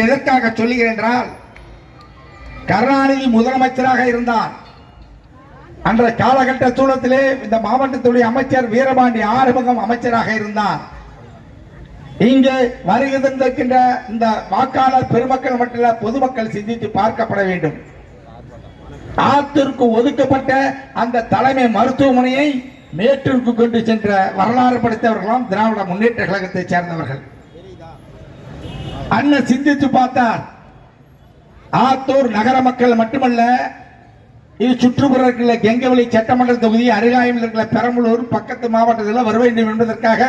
எதற்காக சொல்லுகிறேன் என்றால், கருணாநிதி முதலமைச்சராக இருந்தார். அன்ற காலகட்ட சூழத்திலே இந்த மாவட்டத்துடைய அமைச்சர் வீரபாண்டி ஆறுமுகம் அமைச்சராக இருந்தார். இங்கே வருகின்ற இந்த வாக்காளர் பெருமக்கள் மட்டுமல்ல, பொதுமக்கள் சிந்தித்து பார்க்கப்பட வேண்டும். ஆத்திற்கு ஒதுக்கப்பட்ட அந்த தலைமை மருத்துவமனையை மேட்டூருக்கு கொண்டு சென்ற வரலாறு படைத்தவர்களும் திராவிட முன்னேற்ற கழகத்தை சேர்ந்தவர்கள். அண்ணன் சிந்தித்து பார்த்தார். ஆத்தூர் நகர மக்கள் மட்டுமல்ல, இது சுற்றுப்புற இருக்கிற கெங்கவெளி சட்டமன்ற தொகுதி, அருகாமையில் இருக்கிற பெரம்பலூர் பக்கத்து மாவட்டத்தில் வர வேண்டும் என்பதற்காக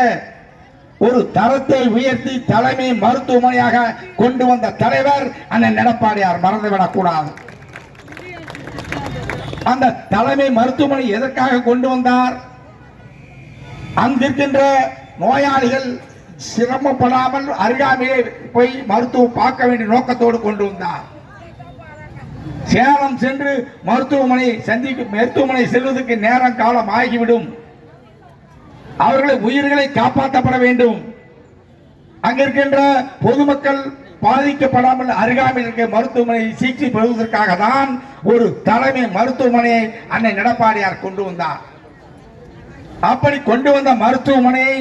ஒரு தரத்தை உயர்த்தி தலைமை மருத்துவமனையாக கொண்டு வந்த தலைவர் அண்ணன் எடப்பாடியார், மறந்துவிடக் கூடாது. அந்த தலைமை மருத்துவமனை எதற்காக கொண்டு வந்தார்? அங்கிருக்கின்ற நோயாளிகள் சிரமப்படாமல் அருகாமையே போய் மருத்துவம் பார்க்க வேண்டிய நோக்கத்தோடு கொண்டு வந்தார். சேலம் சென்று மருத்துவமனை செல்வதற்கு நேரம் காலம் ஆகிவிடும். அவர்களை உயிர்களை காப்பாற்றப்பட வேண்டும். அங்கிருக்கின்ற பொதுமக்கள் பாதிக்கப்படாமல் அருகாமையில் இருக்க மருத்துவமனை சிகிச்சை பெறுவதற்காக தான் ஒரு தலைமை மருத்துவமனையை அண்ணன் எடப்பாடியார் கொண்டு வந்தார். அப்படி கொண்டு வந்த மருத்துவமனையை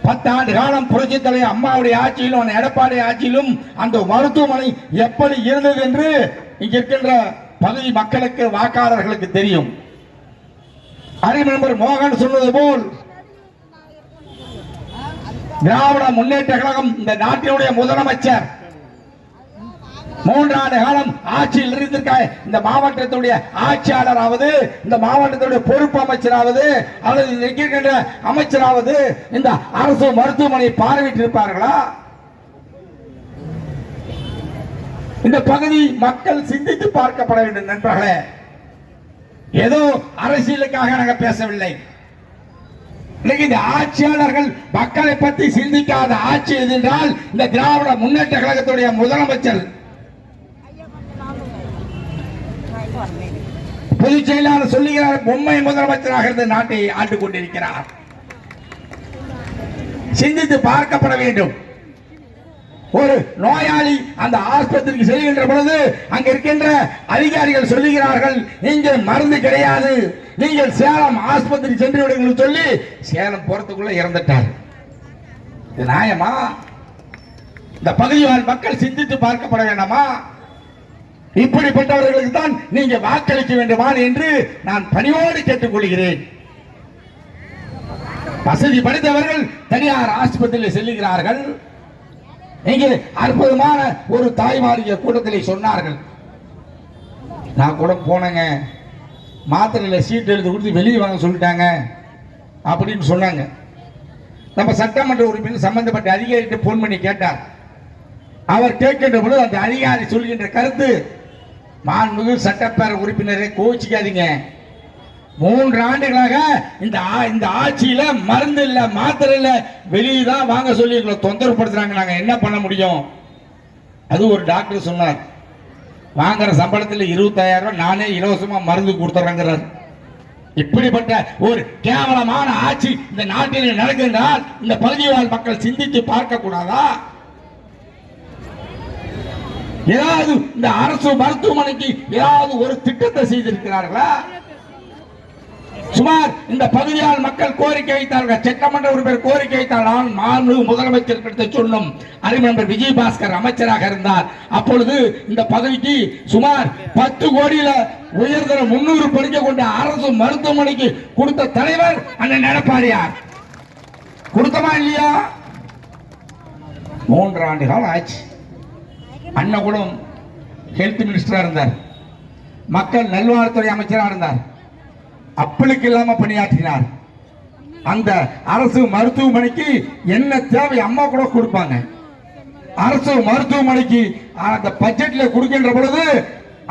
10 ஆண்டு காலம் புரட்சி தலைவர் அம்மாவுடைய ஆட்சியிலும் எடப்பாடி ஆட்சியிலும் அந்த மருத்துவமனை எப்படி இருந்தது என்று இங்க இருக்கின்ற பகுதி மக்களுக்கு, வாக்காளர்களுக்கு தெரியும். அறிஞர் மோகன் சொன்னது போல், திராவிட முன்னேற்ற கழகம் இந்த நாட்டினுடைய முதலமைச்சர் 3 ஆண்டு காலம் ஆட்சியில் இருந்திருக்க இந்த மாவட்டத்துடைய ஆட்சியாளராவது, இந்த மாவட்டத்துடைய பொறுப்பு அமைச்சராவது அல்லது இருக்கின்ற அமைச்சராவது இந்த அரசு மருத்துவமனை பார்வையிட்டு இருப்பார்களா? இந்த பகுதி மக்கள் சிந்தித்து பார்க்கப்பட வேண்டும் நண்பர்களே. ஏதோ அரசியலுக்காக நாங்கள் பேசவில்லை. இந்த ஆட்சியாளர்கள் மக்களை பற்றி சிந்திக்காத ஆட்சி எது என்றால் இந்த திராவிட முன்னேற்ற கழகத்துடைய முதலமைச்சர் பொதுச் செயலாளர் சொல்லுகிறார், பொம்மை முதலமைச்சராக இருந்து நாட்டை ஆண்டு கொண்டிருக்கிறார். சிந்தித்து பார்க்கப்பட வேண்டும். ஒரு நோயாளி அந்த ஆஸ்பத்திரிக்கு செல்கின்ற பொழுது அங்க இருக்கின்ற அதிகாரிகள் சொல்லுகிறார்கள், இங்கே மருந்து கிடையாது, நீங்கள் சேலம் ஆஸ்பத்திரி சென்று விடுங்கள் சொல்லி சேலம் போறதுக்குள்ள இறந்துட்டார். இது நியாயமா? இந்த பகுதியால் மக்கள் சிந்தித்து பார்க்கப்பட வேண்டாமா? இப்படிப்பட்டவர்களுக்கு தான் நீங்க வாக்களிக்க வேண்டுமா என்று நான் பணியோடு கேட்டுக்கொள்கிறேன். வசதி படைத்தவர்கள் தனியார் ஆஸ்பத்திரியில் செல்லுகிறார்கள். இங்கே அற்புதமான ஒரு தாய்மாரிய கூட்டத்தில் சொன்னார்கள், நான் கூட போனேங்க, மாத்திரையில் சீட் எழுதி கொடுத்து வெளியே வாங்க சொல்லிட்டாங்க அப்படின்னு சொன்னாங்க. நம்ம சட்டமன்ற உறுப்பினர் சம்பந்தப்பட்ட அதிகாரிகிட்ட போன் பண்ணி கேட்டார். அவர் கேட்கின்ற பொழுது அந்த அதிகாரி சொல்கின்ற கருத்து, மாண்புமிகு சட்டப்பேரவை உறுப்பினரை கோச்சிக்காதீங்க, 3 ஆண்டுகளாக இந்த ஆட்சியில மருந்து இல்ல, மாத்திரை இல்ல, வெளியே தான் வாங்க சொல்லி எங்களை தொந்தரவு படுத்துறாங்க, நாங்க என்ன பண்ண முடியும்? அது ஒரு டாக்டர் சொன்னார், வாங்குற சம்பளத்தில் 25,000 நானே இலவசமா மருந்து கொடுத்துறேங்கிறார். இப்படிப்பட்ட ஒரு கேவலமான ஆட்சி இந்த நாட்டில் நடக்கின்றால் இந்த பகுதிவாழ் மக்கள் சிந்தித்து பார்க்க கூடாதா? ஏதாவது இந்த அரசு மருத்துவமனைக்கு ஏதாவது ஒரு திட்டத்தை செய்திருக்கிறார்களா? சுமார் இந்த பகுதியால் மக்கள் கோரிக்கை வைத்தார்கள், சட்டமன்ற உறுப்பினர் கோரிக்கை வைத்தால், மாண்புமிகு முதலமைச்சர் சொன்னோம். அறிஞர் விஜயபாஸ்கர் அமைச்சராக இருந்தார். அப்பொழுது இந்த பகுதிக்கு சுமார் 10 கோடியில உயர்தர 300 படிக்க கொண்ட அரசு மருத்துவமனைக்கு கொடுத்த தலைவர் அண்ணன் எடப்பாடியார். கொடுத்தமா இல்லையா? 3 ஆண்டு காலம் ஆச்சு. அண்ணன் கூட ஹெல்த் மினிஸ்டரா இருந்தார், மக்கள் நல்வாழ்வுத்துறை அமைச்சராக இருந்தார், அப்பளுக்கு இல்லாம பணியாற்றினார். அந்த அரசு மருத்துவமனைக்கு என்ன தேவை அம்மா கூட கொடுப்பாங்க. அரசு மருத்துவமனைக்கு அந்த பட்ஜெட்ல கொடுக்கின்ற பொழுது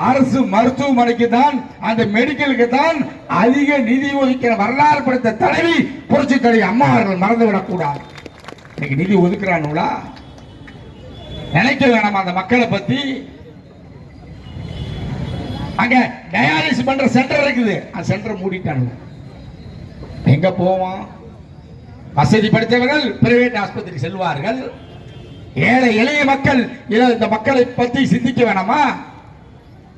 அரசு மருத்துவமனைக்கு தான், அந்த மெடிக்கலுக்கு தான் அதிக நிதி ஒதுக்கிற வரலாறு படைத்த தலைவி புரட்சி தலைவி அம்மா அவர்கள் மறந்துவிடக் கூடாது. இன்னைக்கு நிதி ஒதுக்குறானுங்களா? நினைக்க வேணாம் அந்த மக்களை பத்தி. அங்க டயாலிசிஸ் பண்ற சென்டர் இருக்குது, அந்த சென்டர் மூடிட்டாங்க. எங்க போவோம்? வசதி படைத்தவர்கள் பிரைவேட் ஆஸ்பத்திரி செல்வார்கள். ஏழை எளிய மக்கள் இந்த மக்களை பற்றி சிந்திக்க வேணாமா?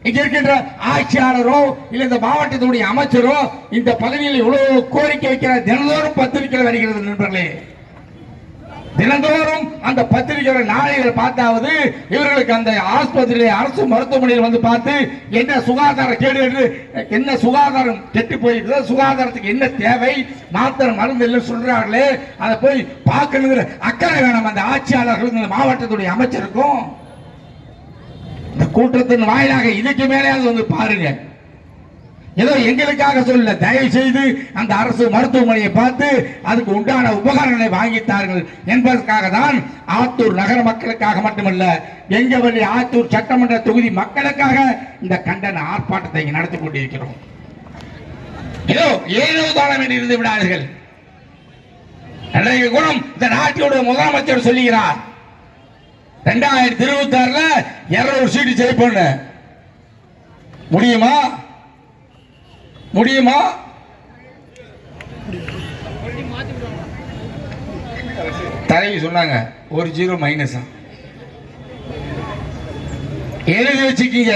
இங்க இருக்கின்ற ஆட்சியாளரோ இல்ல இந்த மாவட்டத்துடைய அமைச்சரோ இந்த பகுதியில் இவ்வளவு கோரிக்கை வைக்கிறார். தினந்தோறும் பத்திரிகை வருகிறது நண்பர்களே. தினந்தோறும் அந்த பத்திரிகை நாளைகள் பார்த்தாவது இவர்களுக்கு அந்த ஆஸ்பத்திரியில் அரசு மருத்துவமனையில் வந்து பார்த்து என்ன சுகாதார கேடு என்று, என்ன சுகாதாரம் கெட்டு போயிருக்கிறது, சுகாதாரத்துக்கு என்ன தேவை, மாத்திரை மருந்து இல்லை சொல்றாங்களே, அதை போய் பார்க்கணுங்கிற அக்கறை வேணும் அந்த ஆட்சியாளர்களுக்கு, இந்த மாவட்டத்துடைய அமைச்சருக்கும். இந்த கூட்டத்தின் வாயிலாக இதுக்கு மேலே வந்து பாருங்க. ஏதோ எங்களுக்காக சொல்ல, தயவு செய்து அந்த அரசு மருத்துவமனையை பார்த்து அதுக்கு உண்டான உபகரணங்களை வாங்கித்தார்கள் என்பதற்காக தான் ஆத்தூர் நகர மக்களுக்காக மட்டுமல்ல, எங்கவள்ளி ஆத்தூர் சட்டமன்ற தொகுதி மக்களுக்காக இந்த கண்டன ஆர்ப்பாட்டத்தை நடத்தி கொண்டிருக்கிறோம். ஏதோ ஏதோ தானம் என்று இருந்து விடாதீர்கள். இன்றைக்கு கூட இந்த நாட்டினுடைய முதலமைச்சர் சொல்லுகிறார் 2026 200 சீட்டு ஜெயிப்போம். முடியுமா? முடியுமா? தலைவி சொன்னாங்க 1 0 மைனஸ். எழுதி வச்சுக்கீங்க,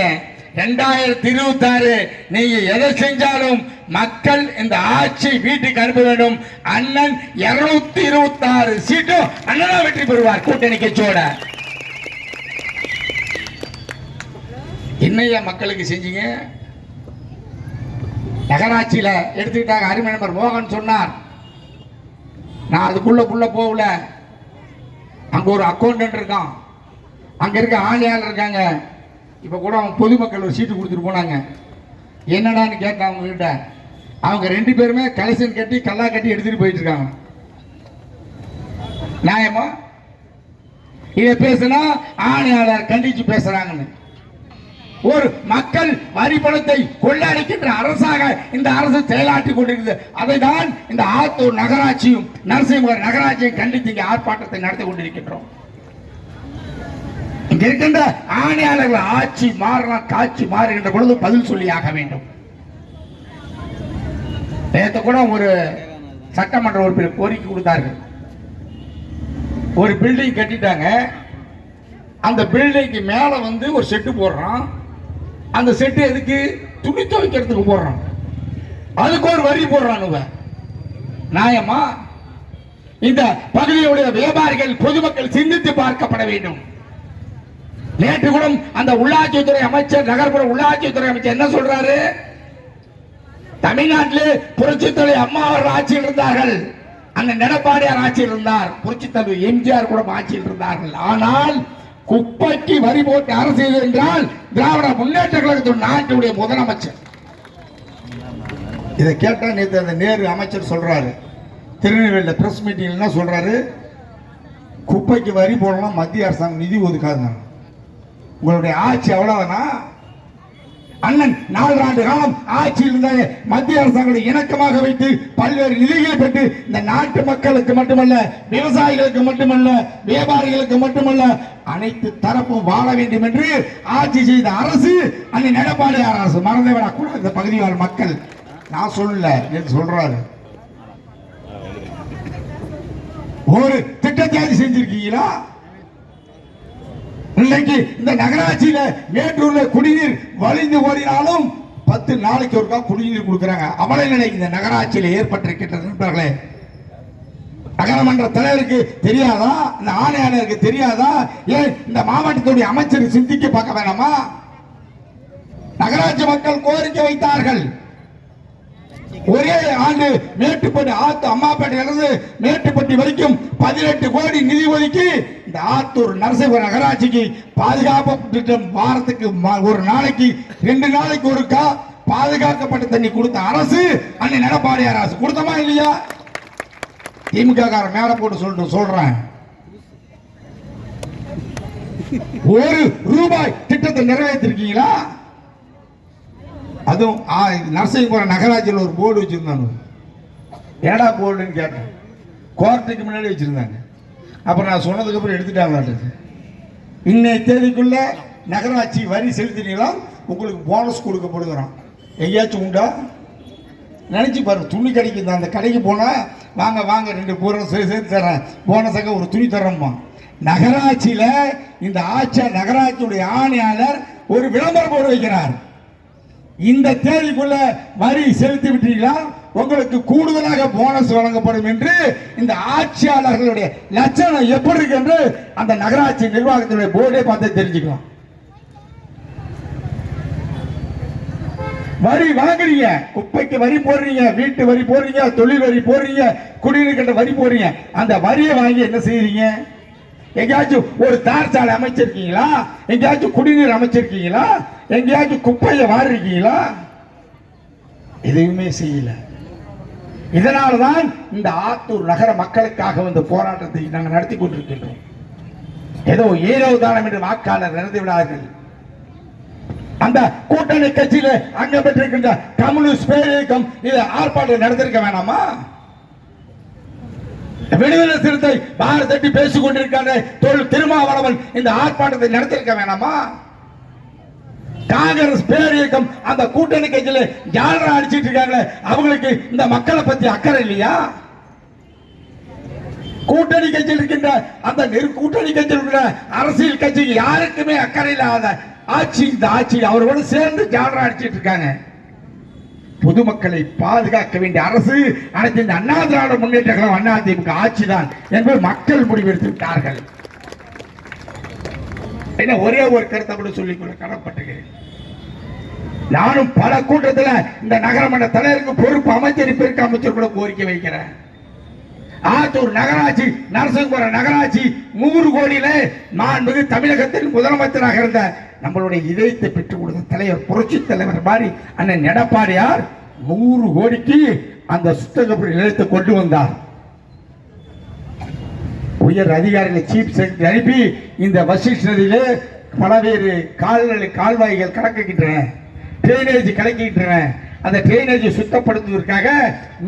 2026 நீங்க எதை செஞ்சாலும் மக்கள் இந்த ஆட்சி வீட்டுக்கு அனுப்ப வேண்டும். அண்ணன் 226 சீட்டும் அண்ணனா வெற்றி பெறுவார் கூட்டணி கட்சியோட. என்னையா மக்களுக்கு செஞ்சீங்க? நகராட்சியில எடுத்துக்கிட்டாங்க. அருமை நண்பர் மோகன் சொன்னார், நான் அதுக்குள்ள போகல. அங்க ஒரு அக்கௌண்டன்ட் இருக்கான், அங்க இருக்க ஆணையாளர் இருக்காங்க. இப்ப கூட அவங்க பொதுமக்கள் ஒரு சீட்டு கொடுத்துட்டு போனாங்க. என்னடான்னு கேட்டாங்க அவங்க கிட்ட. அவங்க 2 பேருமே கலெக்ஷன் கட்டி கல்லா கட்டி எடுத்துட்டு போயிட்டு இருக்காங்க. நியாயமா? இதை பேசினா ஆணையாளர் கண்டிச்சு பேசுறாங்கன்னு. ஒரு மக்கள் வரி பணத்தை கொள்ளடிக்கின்ற அரசாக இந்த அரசு செயலாற்றி கொண்டிருக்கிறது. அதை தான் இந்த ஆத்தூர் நகராட்சியும் நரசிம்மர் நகராட்சியும் கண்டித்து ஆர்ப்பாட்டத்தை நடத்தி கொண்டிருக்கின்றோம். இங்க இருக்கின்ற ஆணையாளர்கள் ஆட்சி மாறலாம், காட்சி மாறுகின்ற பொழுது பதில் சொல்லியாக வேண்டும். நேற்று கூட ஒரு சட்டமன்ற உறுப்பினர் கோரிக்கை கொடுத்தார்கள். ஒரு பில்டிங் கட்டிட்டாங்க, அந்த பில்டிங்க்கு மேல வந்து ஒரு செட்டு போடுறான். அந்த செட்டு எதுக்கு? துணி துவைக்கிறதுக்கு போடுறான். அதுக்கு ஒரு வரி போடுறானுங்க. நியாயமா? இந்த பகுதியுடைய வியாபாரிகள் பொதுமக்கள் சிந்தித்து பார்க்கப்பட வேண்டும். நேற்று கூட அந்த உள்ளாட்சித்துறை அமைச்சர், நகர்ப்புற உள்ளாட்சித்துறை அமைச்சர் என்ன சொல்றாரு? தமிழ்நாட்டிலே புரட்சித்தலை அம்மா அவர்கள் ஆட்சியில் இருந்தார்கள், அந்த எடப்பாடியார் ஆட்சியில் இருந்தார், புரட்சித்தலை எம்ஜிஆர் கூட ஆட்சியில் இருந்தார்கள். ஆனால் குப்பைக்கு வரி போட்டு அரசியல் என்றால் திராவிட முன்னேற்ற கழகத்தின் நாட்டுடைய முதலமைச்சர். இதை கேட்டா நேற்று அந்த நேரு அமைச்சர் சொல்றாரு, திருநெல்வேலியில் பிரஸ் மீட்டிங் என்ன சொல்றாரு? குப்பைக்கு வரி போடலாம், மத்திய அரசாங்கம் நிதி ஒதுக்காது. உங்களுடைய ஆட்சி அவ்வளவுதானா? அண்ணன் 4 ஆண்டு காலம் ஆட்சியில் இருந்தாலே மத்திய அரசாங்கத்தை இணக்கமாக வைத்து பல்வேறு நிதிகளை பெற்று இந்த நாட்டு மக்களுக்கு மட்டுமல்ல, விவசாயிகளுக்கு மட்டுமல்ல, வியாபாரிகளுக்கு மட்டுமல்ல, அனைத்து தரப்பும் வாழ வேண்டும் என்று ஆட்சி செய்த அரசு அண்ணன் எடப்பாடியார் அரசு. மறந்துவிடக்கூடாது இந்த பகுதியால் மக்கள். நான் சொல்லல, சொல்றாரு. ஒரு திட்டத்தை செஞ்சிருக்கீங்களா? இன்னைக்கு இந்த நகராட்சியில மேட்டூர்ல குடிநீர் வழிந்து ஓடினாலும் 10 நாளைக்கு ஒருக்கா குடிநீர் கொடுக்கிறாங்க. அவளை நிலை இந்த நகராட்சியில் ஏற்பட்டிருக்கின்றது நண்பர்களே. நகரமன்ற தலைவருக்கு தெரியாதா? இந்த ஆணையாளருக்கு தெரியாதா? ஏன் இந்த மாவட்டத்துடைய அமைச்சர் சிந்திக்க பார்க்க வேணாமா? நகராட்சி மக்கள் கோரிக்கை வைத்தார்கள். ஒரே ஆண்டு மேட்டுப்பட்டி அம்மாப்பேட்டையிலிருந்து மேட்டுப்பட்டி வரைக்கும் 18 கோடி நிதி ஒதுக்கி இந்த ஆத்தூர் நரசிம்மர் நகராட்சிக்கு பாதுகாப்பு திட்டம் வாரத்துக்கு ஒரு நாளைக்கு 2 நாளைக்கு ஒருக்கா பாதுகாக்கப்பட்ட தண்ணி கொடுத்த அரசு அண்ணன் எடப்பாடியார் அரசு. கொடுத்தமா இல்லையா? திமுக காரன் மேல போட்டு சொல்றேன். ₹1 திட்டத்தை நிறைவேற்றிருக்கீங்களா? அதுவும் நரசிம்மபுரம் நகராட்சியில் ஒரு போர்டு வச்சிருந்தாங்க. ஏடா போர்டுன்னு கேட்டேன். கோர்ட்டுக்கு முன்னாடி வச்சிருந்தாங்க. அப்புறம் நான் சொன்னதுக்கு அப்புறம் எடுத்துட்டாங்க. இன்னைய தேதிக்குள்ள நகராட்சி வரி செலுத்தினீங்களா உங்களுக்கு போனஸ் கொடுக்கப்படுகிறான். எங்கேயாச்சும் உண்டா? நினைச்சு பாருங்க. துணி கடைக்கு அந்த கடைக்கு போனா வாங்க 2 சேர்த்து தரேன், போனஸாக ஒரு துணி தரேம்மா. நகராட்சியில இந்த ஆட்சியாளர் நகராட்சியுடைய ஆணையாளர் ஒரு விளம்பரம் போட வைக்கிறார். இந்த தேதிக்குள்ள வரி செலுத்தி விட்டீங்களா உங்களுக்கு கூடுதலாக போனஸ் வழங்கப்படும் என்று. இந்த ஆட்சியாளர்களுடைய லட்சணம் எப்படி இருக்கு என்று அந்த நகராட்சி நிர்வாகத்தினுடைய போர்டே பார்த்து தெரிஞ்சுக்கலாம். வரி வாங்குறீங்க, குப்பைக்கு வரி போடுறீங்க, வீட்டு வரி போடுறீங்க, தொழில் வரி போடுறீங்க, குடிநீர் கட்ட வரி போடுறீங்க. அந்த வரியை வாங்கி என்ன செய்யறீங்க? எங்கேயாச்சும் ஒரு தார் சாலை அமைச்சிருக்கீங்களா? எங்கேயாச்சும் குடிநீர் அமைச்சிருக்கீங்களா? எங்கேயாச்சும் குப்பையை வாரிருக்கீங்களா? எதுவுமே செய்யல. இதனால்தான் இந்த ஆத்தூர் நகர மக்களுக்காக இந்த போராட்டத்தை நாங்கள் நடத்தி கொண்டிருக்கின்றோம். ஏதோ தானம் என்று வாக்காளர் நடந்து விடார்கள். அந்த கூட்டணி கட்சியில அங்க பெற்றிருக்கின்ற கம்யூனிஸ்ட் பேரியக்கம் இது ஆர்ப்பாட்டம் நடந்திருக்க வேணாமா? விடுதலை சிறுத்தை பாரத் தட்டி பேசிக் கொண்டிருக்காங்க திருமாவளவன் இந்த ஆர்ப்பாட்டத்தை நடத்திருக்க வேணாமா? காங்கிரஸ் பேரியக்கம் அந்த கூட்டணி கட்சியில ஜாலரா அடிச்சிட்டு இருக்காங்க, அவங்களுக்கு இந்த மக்களை பத்தி அக்கறை இல்லையா? கூட்டணி கட்சியில் இருக்கின்ற அந்த கூட்டணி கட்சியில் இருக்கிற அரசியல் கட்சிக்கு யாருக்குமே அக்கறை இல்லாத ஆட்சி இந்த ஆட்சி அவரோடு சேர்ந்து ஜாலரா அடிச்சிட்டு இருக்காங்க. பொதுமக்களை பாதுகாக்க வேண்டிய அரசு அனைத்து இந்த அண்ணா திராவிட முன்னேற்ற கழகம் அதிமுக ஆட்சி தான் என்பது மக்கள் முடிவெடுத்து விட்டார்கள். என்ன ஒரே ஒரு கருத்தை கூட சொல்லிக்கொள்ள கடமைப்பட்டுகிறேன். நானும் பல கூட்டத்தில் இந்த நகரமன்ற தலைவருக்கு பொறுப்பு அமைச்சர் அமைச்சர் கூட கோரிக்கை வைக்கிறேன். ஆத்தூர் நகராட்சி நரசிங்கபுரம் நகராட்சி 100 கோடியில மாண்புமிகு தமிழகத்தின் முதலமைச்சராக இருந்த நம்மளுடைய இதயத்தை பெற்றுக் கொடுத்த தலைவர் புரட்சி தலைவர் மாதிரி அண்ணன் எடப்பாடியார் 100 கோடிக்கு அந்த சுத்தகப்படி நிலையத்தை கொண்டு வந்தார். உயர் அதிகாரிகளை சீஃப் செக்ரட்டரி அனுப்பி இந்த வசிஷ்ட நதியிலே பலவேறு கால்வாய்கள் கலக்கின்றன, டிரைனேஜ் கலக்கின்றன. அந்த டிரைனேஜை சுத்தப்படுத்துவதற்காக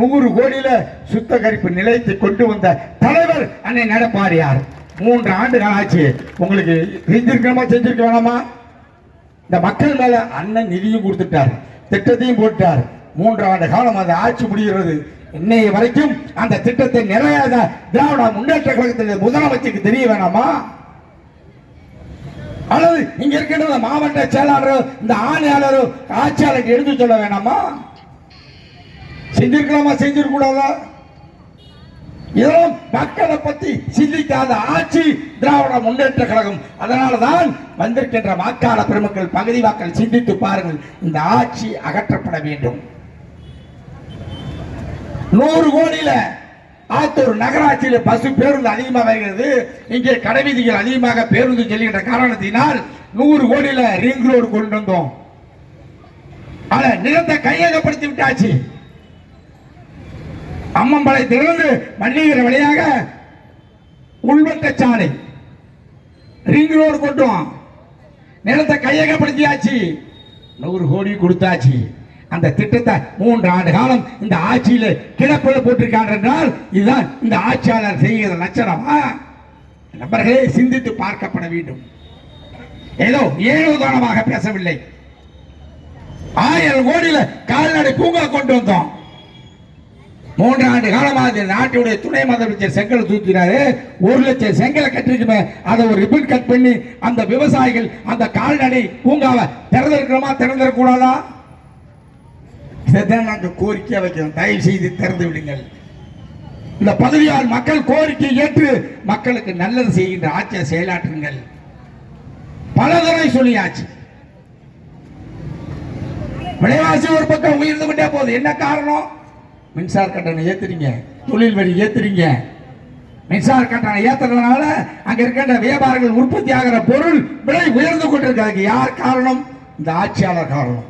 100 கோடியில சுத்தகரிப்பு நிலையத்தை கொண்டு வந்த தலைவர் அண்ணன் எடப்பாடியார். 3 ஆண்டுகள் ஆச்சு. உங்களுக்கு செஞ்சிருக்க வேணாமா? இந்த மக்கள் மேல அண்ணன் நிதியும் கொடுத்துட்டார், திட்டத்தையும் போட்டார். 3 ஆண்டு காலம் அந்த ஆட்சி முடிகிறது. இன்னைய வரைக்கும் அந்த திட்டத்தை நிறைவேற்ற திராவிட முன்னேற்ற கழகத்தில் முதலமைச்சருக்கு தெரிய வேணாமா? அல்லது இங்க இருக்கின்ற மாவட்ட செயலாளரோ இந்த ஆணையாளரோ ஆட்சியாளருக்கு எடுத்து சொல்ல வேணாமா? செஞ்சிருக்கலாமா? செஞ்சிருக்கூடாதா? இதெல்லாம் மக்களை பத்தி சிந்திக்காத ஆட்சி திராவிட முன்னேற்ற கழகம். அதனால்தான் வந்திருக்கின்ற வாக்காளர் பெருமக்கள் பகுதி வாக்கள் சிந்தித்து பாருங்கள். இந்த ஆட்சி அகற்றப்பட வேண்டும். 100 கோடியில ஆத்தூர் நகராட்சியில் பஸ் பேருந்து அதிகமாக வருகிறது. இங்கே கடைவீதிகள் அதிகமாக பேருந்து செல்கின்ற காரணத்தினால் 100 கோடியில ரிங் ரோடு கொண்டு வந்தோம். ஆனா நிலத்தை கையகப்படுத்தி விட்டாச்சு. அம்மம்பாளையத்திலிருந்து மல்லிகர வழியாக உள்வட்ட சாலை ரிங் ரோடு கொண்டோம். நிலத்தை கையகப்படுத்தியாச்சு. 100 கோடி கொடுத்தாச்சு. அந்த திட்டத்தை 3 ஆண்டு காலம் இந்த ஆட்சியில கிடப்பில் போட்டிருக்காங்க என்றால் இதுதான் இந்த ஆட்சியாளர் செய்கிற லட்சணமா? நபர்களே சிந்தித்து பார்க்கப்பட வேண்டும். ஏதோ தானமாக பேசவில்லை. 1000 கோடியில கால்நடை பூங்கா கொண்டு வந்தோம். 3 ஆண்டு காலமாக நாட்டுடைய துணை முதலமைச்சர் செங்கல் தூக்கினாரு. 1 லட்சம் செங்கலை கட்டிருக்குமே, அதை ஒரு ரிப்பன் கட் பண்ணி அந்த விவசாயிகள் அந்த கால்நடை பூங்காவை திறந்திருக்கிறோமா திறந்திருக்கூடாதா? இதைத்தான் நாங்கள் கோரிக்கை வைக்கிறோம். தயவு செய்து திறந்து விடுங்கள். இந்த பதவியால் மக்கள் கோரிக்கை ஏற்று மக்களுக்கு நல்லது செய்கின்ற ஆட்சியை செயலாற்றுங்கள். பலதரை சொல்லியாச்சு. விலைவாசி ஒரு பக்கம் உயர்ந்து கொண்டே போகுது. என்ன காரணம்? மின்சார கட்டணம் ஏத்துறீங்க, தொழில் வரி ஏத்துறீங்க. மின்சார கட்டணம் ஏத்துறதுனால அங்க இருக்கின்ற வியாபாரிகள் உற்பத்தி ஆகிற பொருள் விலை உயர்ந்து கொண்டிருக்கிறது. யார் காரணம்? இந்த ஆட்சியாளர் காரணம்.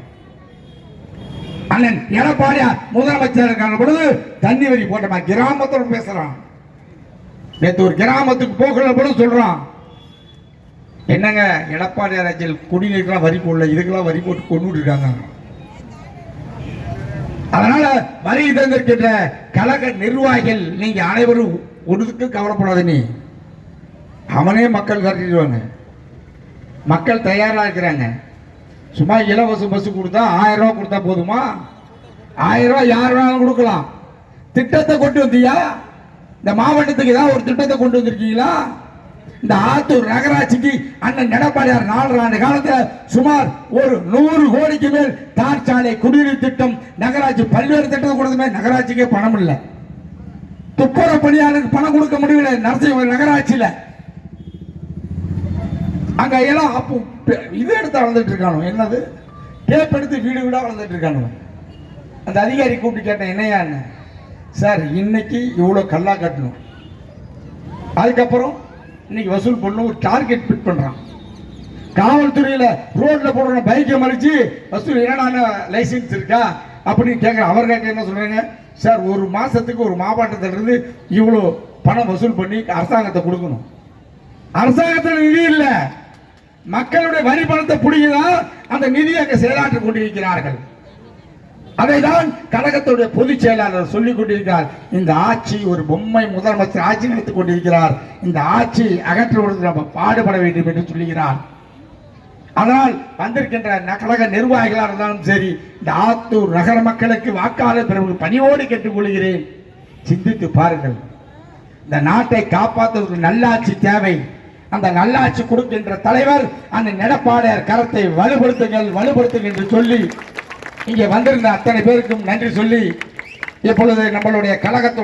அண்ணன் எடப்பாடியார் முதலமைச்சர் இருக்கான பொழுது தண்ணி வரி போட்டமா கிராமத்தோட பேசுறான். நேற்று ஒரு கிராமத்துக்கு போகிற பொழுது சொல்றான், என்னங்க எடப்பாடியார் ஆட்சியில் குடிநீருக்கெல்லாம் வரி போடல, இதுக்கெல்லாம் வரி போட்டு கொண்டு இருக்காங்க. அதனால வரி தந்திருக்கின்ற கழக நிர்வாகிகள் நீங்க அனைவரும் ஒன்றுக்கு கவலைப்படாத. நீ அவனே மக்கள் கட்டிடுவாங்க. மக்கள் தயாரா இருக்கிறாங்க. சும்மா இலவச பஸ் கொடுத்தா 1000 ரூபாய் கொடுத்தா போதுமா? 1000 ரூபாய் யார் வேணாலும் கொடுக்கலாம். திட்டத்தை கொண்டு வந்தியா? இந்த மாவட்டத்துக்கு ஏதாவது ஒரு திட்டத்தை கொண்டு வந்திருக்கீங்களா? இந்த ஆத்தூர் நகராட்சிக்கு அண்ணன் எடப்பாடியார் 4 ஆண்டு காலத்தில் சுமார் ஒரு 100 கோடிக்கு மேல் தார் சாலை குடிநீர் திட்டம் நகராட்சி பல்வேறு திட்டம் கொடுத்துமே நகராட்சிக்கே பணம் இல்லை. துப்புரவு பணியாளருக்கு பணம் கொடுக்க முடியல நரசிங்க நகராட்சியில். அங்க எல்லாம் அப்போ இது எடுத்து வளர்ந்துட்டு இருக்கானோ, என்னது டேப் எடுத்து வீடு வீடா வளர்ந்துட்டு இருக்கானோ. அந்த அதிகாரி கூப்பிட்டு கேட்டேன், என்னையா என்ன சார் இன்னைக்கு இவ்வளோ கல்லா கட்டணும், அதுக்கப்புறம் இன்னைக்கு வசூல் பண்ணணும், ஒரு டார்கெட் ஃபிட் பண்றான். காவல்துறையில ரோட்ல போடுற பைக்கை மறிச்சு வசூல் என்னடா லைசன்ஸ் இருக்கா அப்படின்னு கேட்குற. அவர் கேட்க என்ன சொல்றாங்க, சார் ஒரு மாசத்துக்கு ஒரு மாவட்டத்திலிருந்து இவ்வளோ பணம் வசூல் பண்ணி அரசாங்கத்தை கொடுக்கணும். அரசாங்கத்தில் நிதி இல்லை, மக்களுடைய வரி பணத்தை பிடிக்கலாம், அந்த நிதியை அங்கே செயலாற்றிக் கொண்டிருக்கிறார்கள். அதை தான் கழகத்துடைய பொதுச் செயலாளர் சொல்லிக் கொண்டிருக்கிறார். இந்த ஆட்சி ஒரு பொம்மை முதலமைச்சர் ஆட்சி நடத்திக் கொண்டிருக்கிறார், இந்த ஆட்சி அகற்றுவதற்கு நம்ம பாடுபட வேண்டும் என்று சொல்லுகிறார். அதனால் வந்திருக்கின்ற கழக நிர்வாகிகளாக இருந்தாலும் சரி, இந்த ஆத்தூர் நகர மக்களுக்கு வாக்காளர் பிறகு பணியோடு கேட்டுக்கொள்கிறேன், சிந்தித்து பாருங்கள். இந்த நாட்டை காப்பாற்றுவதற்கு நல்லாட்சி தேவை. அந்த நல்லாட்சி கொடுக்கின்ற தலைவர் அந்த எடப்பாடியார் கரத்தை வலுப்படுத்துங்கள் என்று சொல்லி இங்கே வந்திருந்த அத்தனை பேருக்கும் நன்றி சொல்லி இப்பொழுது நம்மளுடைய கழகத்தோட